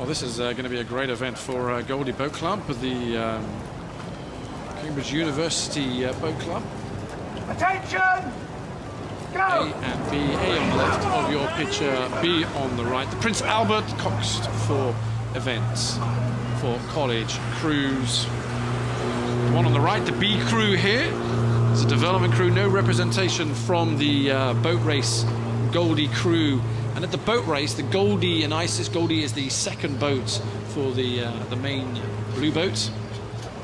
Well, this is going to be a great event for Goldie Boat Club, the Cambridge University Boat Club. Attention! Go! A and B, A on the left of your picture, B on the right. The Prince Albert Coxed for events for college crews. The one on the right, the B crew here. It's a development crew, no representation from the boat race Goldie crew. And at the boat race, the Goldie and Isis, Goldie is the second boat for the main blue boat.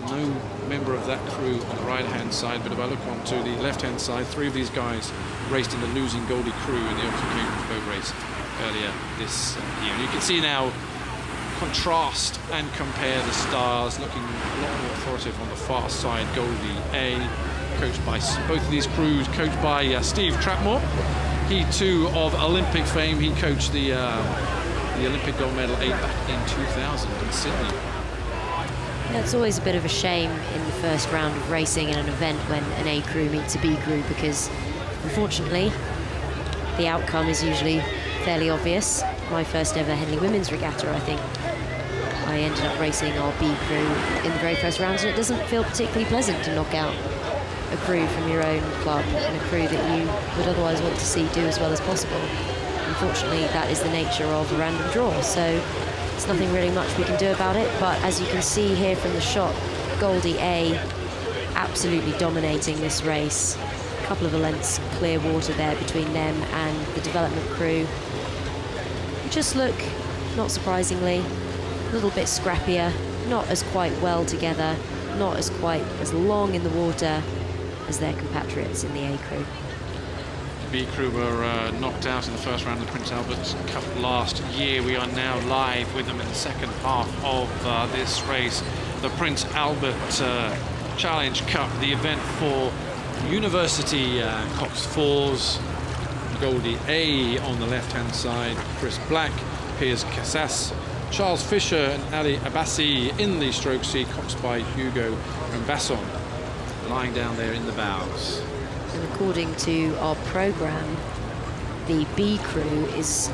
No member of that crew on the right-hand side, but if I look onto the left-hand side, 3 of these guys raced in the losing Goldie crew in the Oxford Cambridge boat race earlier this year. And you can see now, contrast and compare the styles, looking a lot more authoritative on the far side. Goldie A, coached by both of these crews, coached by Steve Trapmore. He too of Olympic fame. He coached the Olympic gold medal 8 back in 2000 in Sydney. Yeah, it's always a bit of a shame in the first round of racing in an event when an A crew meets a B crew, because unfortunately the outcome is usually fairly obvious. My first ever Henley Women's Regatta, I think, I ended up racing our B crew in the very first round, and it doesn't feel particularly pleasant to knock out a crew from your own club and a crew that you would otherwise want to see do as well as possible. Unfortunately, that is the nature of a random draw, so there's nothing really much we can do about it. But as you can see here from the shot, Goldie A absolutely dominating this race. A couple of lengths clear water there between them and the development crew. Just look, not surprisingly, a little bit scrappier, not as quite well together, not as quite as long in the water as their compatriots in the A crew. The B crew were knocked out in the first round of the Prince Albert Cup last year. We are now live with them in the second half of this race. The Prince Albert Challenge Cup, the event for University Cox Fours. Goldie A on the left-hand side, Chris Black, Piers Casas, Charles Fisher and Ali Abbasi in the stroke seat, coxed by Hugo Rambasson, lying down there in the bows. And according to our programme, the B crew is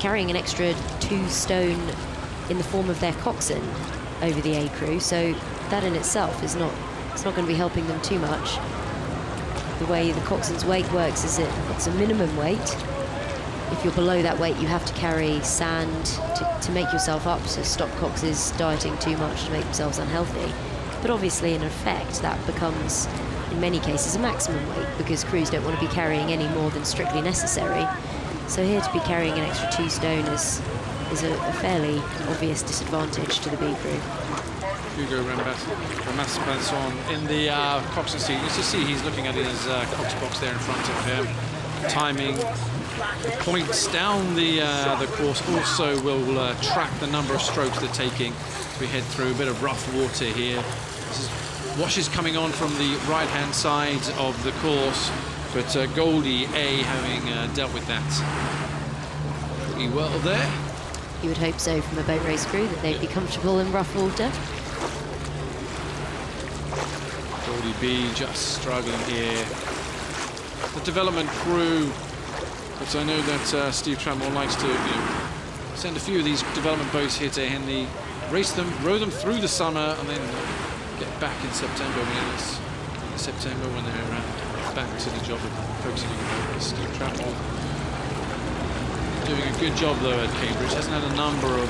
carrying an extra 2 stone in the form of their coxswain over the A crew, so that in itself is it's not going to be helping them too much. The way the coxswain's weight works is it's a minimum weight. If you're below that weight, you have to carry sand to make yourself up, to stop coxes dieting too much to make themselves unhealthy. But obviously, in effect, that becomes, in many cases, a maximum weight, because crews don't want to be carrying any more than strictly necessary. So here to be carrying an extra 2 stone is a fairly obvious disadvantage to the B crew. Hugo Rambasson in the coxswain seat. You can see he's looking at his cox box there in front of him. Timing, the points down the course also will track the number of strokes they're taking. We head through a bit of rough water here. This is washes coming on from the right-hand side of the course, but Goldie A having dealt with that pretty well there. You would hope so from a boat race crew, that they'd be comfortable in rough water. Goldie B just struggling here. The development crew, but I know that Steve Trapmore likes to send a few of these development boats here to Henley, race them, row them through the summer, and then get back in September when they're back to the job of focusing on the Steve Trapmore. Doing a good job though at Cambridge. Hasn't had a number of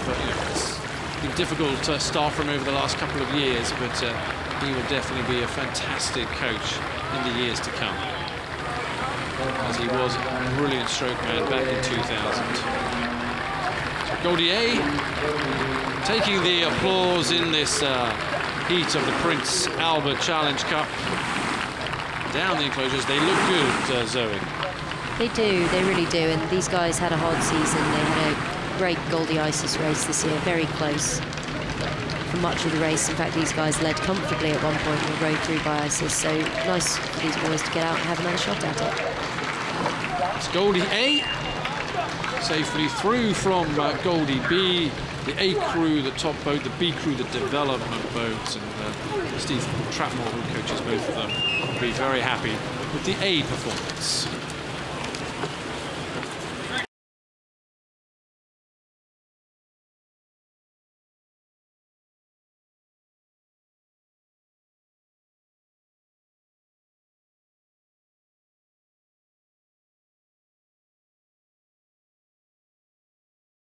it's been difficult staff from over the last couple of years, but he will definitely be a fantastic coach in the years to come, as he was a brilliant stroke man back in 2000. So Goldie A taking the applause in this heat of the Prince Albert Challenge Cup. Down the enclosures, they look good, Zoe. They do, they really do, and these guys had a hard season. They had a great Goldie Isis race this year, very close for much of the race. In fact, these guys led comfortably at one point and were rowed through by Isis, so nice for these boys to get out and have another shot at it. It's Goldie A safely through from Goldie B. The A crew, the top boat, the B crew, the development boat, and Steve Trapmore, who coaches both of them, will be very happy with the A performance.